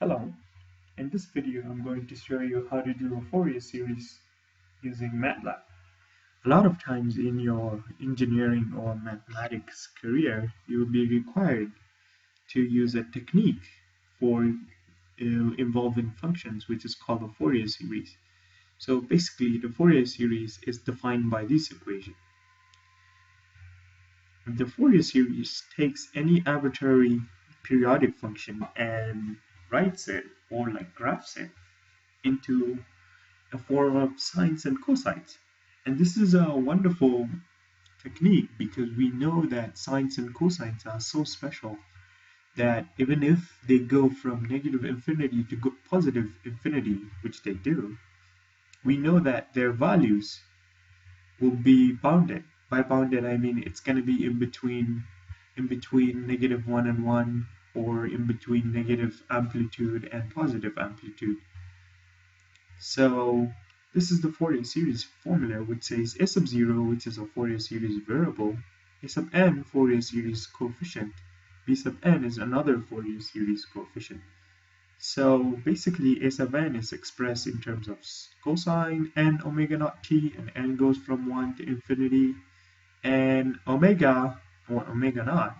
Hello, in this video I'm going to show you how to do a Fourier series using Matlab. A lot of times in your engineering or mathematics career, you will be required to use a technique for involving functions which is called a Fourier series. So basically the Fourier series is defined by this equation. The Fourier series takes any arbitrary periodic function and writes it or like graphs it into a form of sines and cosines. And this is a wonderful technique because we know that sines and cosines are so special that even if they go from negative infinity to positive infinity, which they do, we know that their values will be bounded. By bounded, I mean it's going to be in between negative 1 and 1, or in between negative amplitude and positive amplitude. So this is the Fourier series formula, which says a sub 0, which is a Fourier series variable, a sub n Fourier series coefficient, b sub n is another Fourier series coefficient. So basically a sub n is expressed in terms of cosine n omega naught t, and n goes from 1 to infinity, and omega or omega naught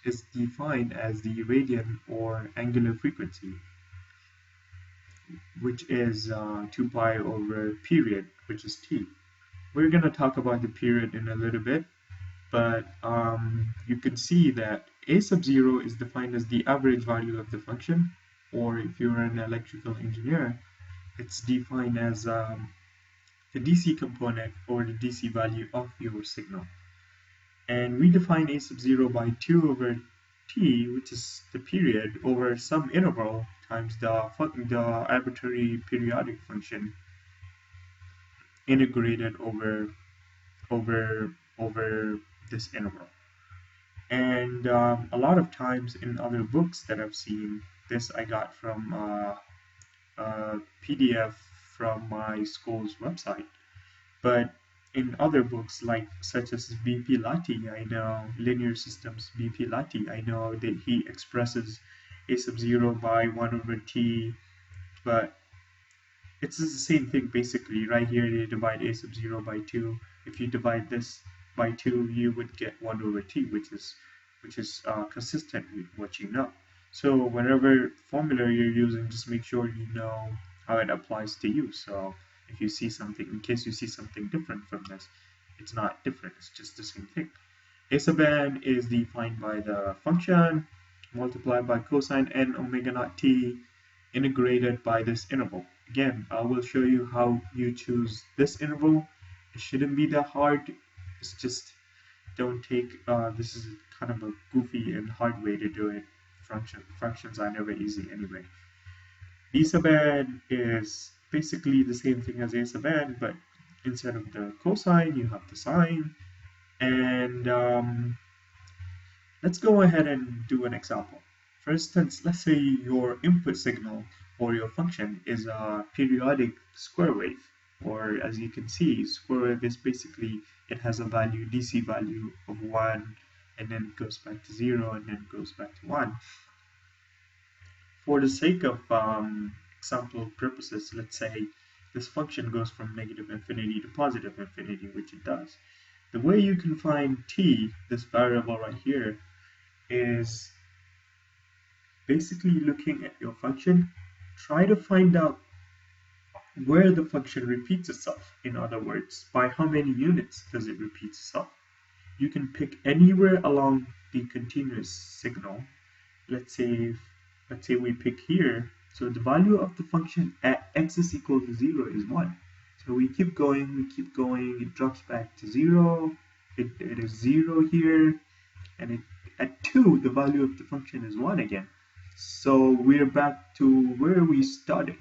is defined as the radian or angular frequency, which is 2 pi over period, which is t. We're going to talk about the period in a little bit, but you can see that a sub 0 is defined as the average value of the function, or if you're an electrical engineer, it's defined as the DC component or the DC value of your signal. And we define a sub 0 by 2 over t, which is the period, over some interval times the arbitrary periodic function integrated over this interval. And a lot of times in other books that I've seen, this I got from a PDF from my school's website, but in other books like such as BP Lati, I know linear systems BP Lati, I know that he expresses a sub 0 by 1 over t, but it's the same thing basically. Right here they divide a sub 0 by 2. If you divide this by 2, you would get 1 over t, which is consistent with what you know. So whatever formula you're using, just make sure you know how it applies to you. So if you see something, in case you see something different from this, it's not different, it's just the same thing. A sub n is defined by the function multiplied by cosine n omega naught t integrated by this interval. Again, I will show you how you choose this interval. It shouldn't be that hard. It's just don't take, this is kind of a goofy and hard way to do it. Functions are never easy anyway. B sub n is basically the same thing as a sub n, but instead of the cosine, you have the sine. And let's go ahead and do an example. For instance, let's say your input signal or your function is a periodic square wave, or as you can see, square wave is basically, it has a value, DC value of 1, and then it goes back to 0, and then it goes back to 1. For the sake of example purposes, let's say this function goes from negative infinity to positive infinity, which it does. The way you can find t, this variable right here, is basically looking at your function. Try to find out where the function repeats itself. In other words, by how many units does it repeat itself. You can pick anywhere along the continuous signal. Let's say we pick here. So the value of the function at x is equal to 0 is 1. So we keep going, it drops back to 0, it is 0 here, and at 2, the value of the function is 1 again. So we're back to where we started.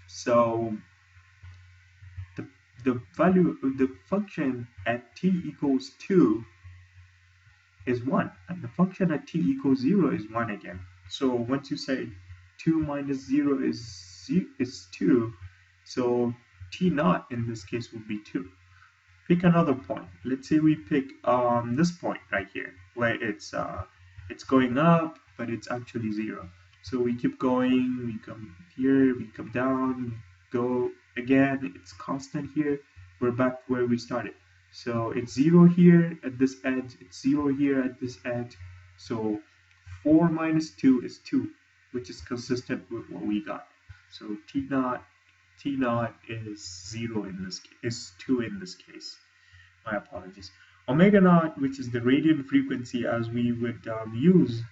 So the value of the function at t equals 2 is 1, and the function at t equals 0 is 1 again. So once you say 2 minus 0 is 2, so t naught in this case will be 2. Pick another point. Let's say we pick this point right here, where it's going up, but it's actually 0. So we keep going, we come here, we come down, we go again, it's constant here, we're back where we started. So it's 0 here at this edge, it's 0 here at this edge. So 4 minus 2 is 2, which is consistent with what we got. So T naught is 0 in this case, is 2 in this case. My apologies. Omega naught, which is the radian frequency as we would use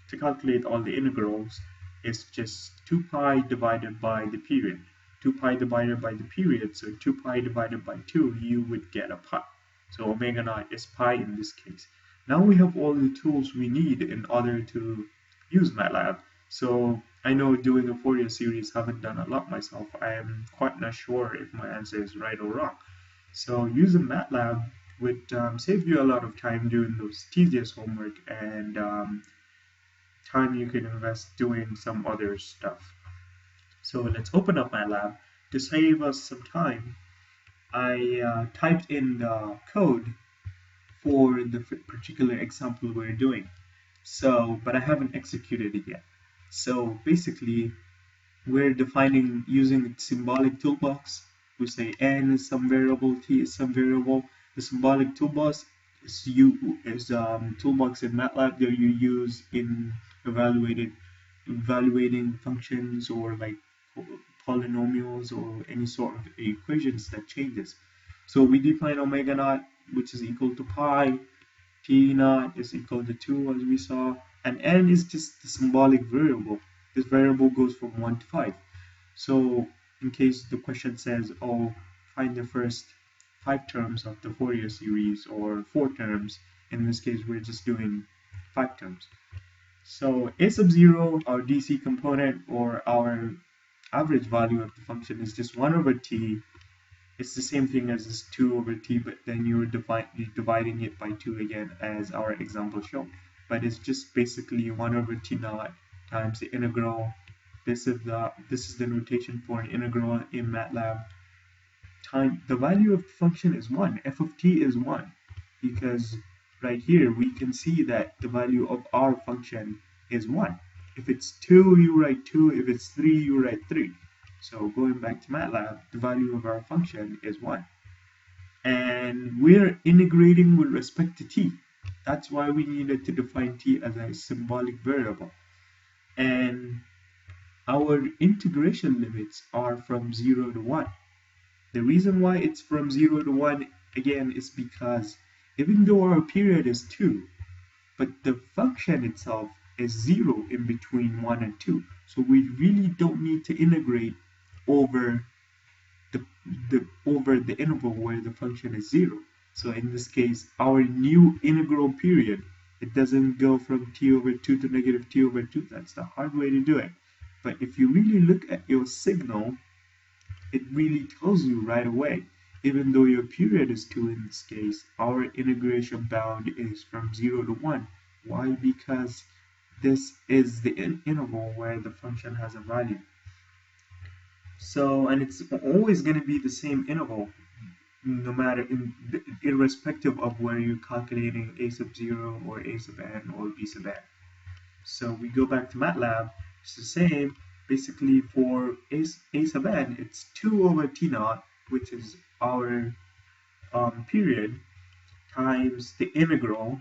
to calculate all the integrals, is just 2 pi divided by the period. 2 pi divided by the period, so 2 pi divided by 2, you would get a pi. So omega naught is pi in this case. Now we have all the tools we need in order to use Matlab. So I know doing a Fourier series, haven't done a lot myself. I am quite not sure if my answer is right or wrong. So using Matlab would save you a lot of time doing those tedious homework and time you can invest doing some other stuff. So let's open up Matlab. To save us some time, I typed in the code for the particular example we're doing. So, but I haven't executed it yet. So basically, we're defining using symbolic toolbox. We say n is some variable, t is some variable. The symbolic toolbox is toolbox in Matlab that you use in evaluating functions or like polynomials or any sort of equations that changes. So we define omega naught, which is equal to pi, t naught is equal to 2 as we saw, and n is just the symbolic variable. This variable goes from 1 to 5. So in case the question says, oh, find the first 5 terms of the Fourier series or 4 terms, in this case we're just doing 5 terms. So a sub 0, our DC component or our average value of the function is just 1 over t. It's the same thing as this 2 over t, but then you're dividing it by 2 again as our example shown. But it's just basically 1 over t naught times the integral. This is the notation for an integral in Matlab. The value of the function is 1. F of t is 1 because right here we can see that the value of our function is 1. If it's 2, you write 2. If it's 3, you write 3. So going back to Matlab, the value of our function is 1. And we're integrating with respect to t. That's why we needed to define t as a symbolic variable. And our integration limits are from 0 to 1. The reason why it's from 0 to 1, again, is because even though our period is 2, but the function itself is 0 in between 1 and 2. So we really don't need to integrate over the interval where the function is 0. So in this case, our new integral period, it doesn't go from t over 2 to negative t over 2. That's the hard way to do it. But if you really look at your signal, it really tells you right away. Even though your period is 2 in this case, our integration bound is from 0 to 1. Why? Because this is the interval where the function has a value. So, and it's always going to be the same interval, no matter, irrespective of where you're calculating a sub 0 or a sub n or b sub n. So we go back to Matlab, it's the same. Basically for a sub n, it's 2 over t naught, which is our period, times the integral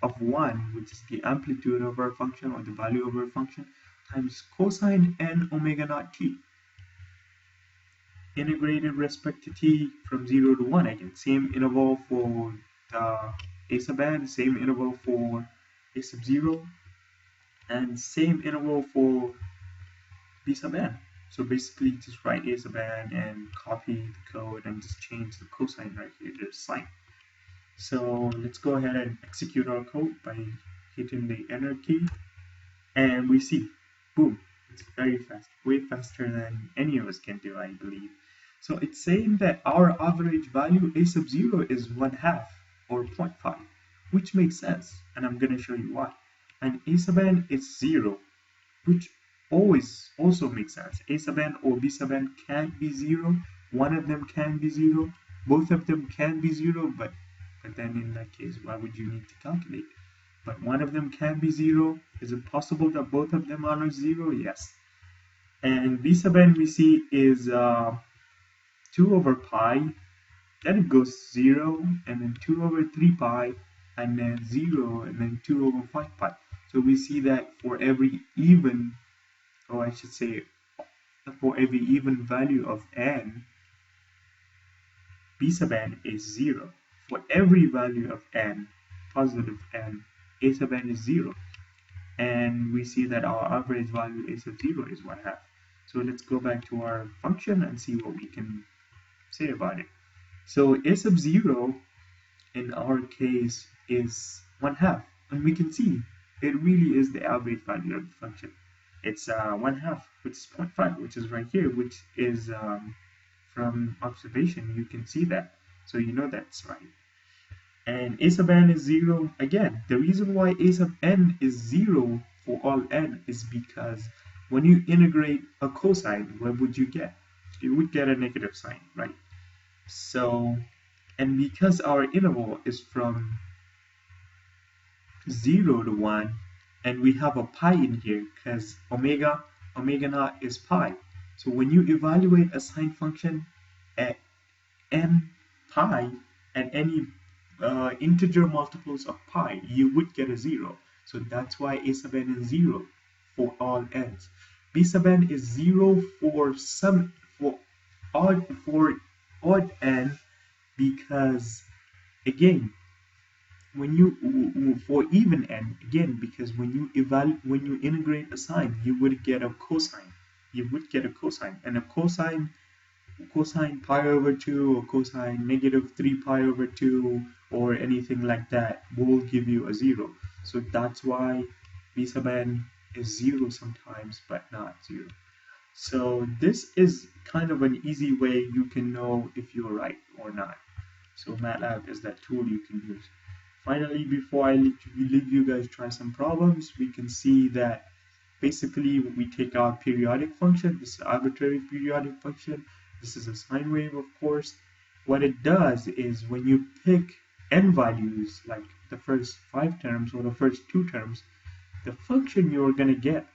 of 1, which is the amplitude of our function or the value of our function, times cosine n omega naught t. Integrated respect to t from 0 to 1 again. Same interval for the a sub n, same interval for a sub 0, and same interval for b sub n. So basically just write a sub n and copy the code and just change the cosine right here to sine. So let's go ahead and execute our code by hitting the enter key, and we see, boom, it's very fast, way faster than any of us can do, I believe. So it's saying that our average value a sub 0 is 1/2 or 0.5, which makes sense, and I'm going to show you why. And a sub n is 0, which also makes sense. A sub n or b sub n can't be 0. One of them can be 0. Both of them can be 0, but then in that case, why would you need to calculate? but one of them can be 0. Is it possible that both of them are not 0? Yes. And b sub n we see is 2 over pi, then it goes 0, and then 2 over 3 pi, and then 0, and then 2 over 5 pi. So we see that for every even, or I should say, for every even value of n, b sub n is 0. For every value of n, positive n, a sub n is 0. And we see that our average value a sub 0 is 1/2. So let's go back to our function and see what we can say about it. So a sub 0 in our case is 1/2, and we can see it really is the average value of the function. It's 1/2, which is 0.5, which is right here, which is from observation. You can see that, so you know that's right. And a sub n is 0. Again, the reason why a sub n is 0 for all n is because when you integrate a cosine, what would you get? You would get a negative sign, right? So, and because our interval is from 0 to 1, and we have a pi in here, because omega naught is pi. So when you evaluate a sine function at n pi, at any integer multiples of pi, you would get a 0. So that's why a sub n is 0 for all n's. B sub n is 0 for odd n, because again, when you for even n, again, because when you integrate a sine, you would get a cosine. You would get a cosine, and a cosine pi over 2 or cosine negative 3 pi over 2 or anything like that will give you a 0. So that's why b sub n is 0 sometimes, but not 0. So this is kind of an easy way you can know if you're right or not. So Matlab is that tool you can use. Finally, before I leave you guys try some problems, we can see that basically we take our periodic function. This is an arbitrary periodic function. This is a sine wave, of course. What it does is when you pick n values, like the first 5 terms or the first 2 terms, the function you're going to get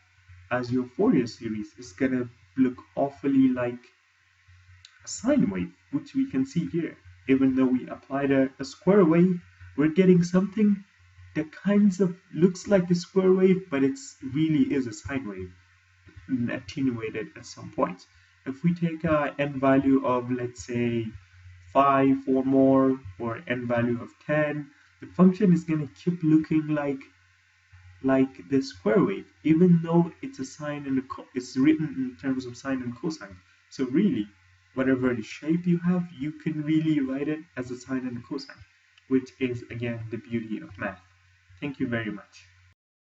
as your Fourier series is going to look awfully like a sine wave, which we can see here. Even though we applied a square wave, we're getting something that kind of looks like a square wave, but it really is a sine wave, attenuated at some points. If we take a n value of, let's say, 5 or more, or n value of 10, the function is going to keep looking like the square wave, even though it's a sine and it's written in terms of sine and cosine. So really, whatever shape you have, you can really write it as a sine and a cosine, which is again the beauty of math. Thank you very much.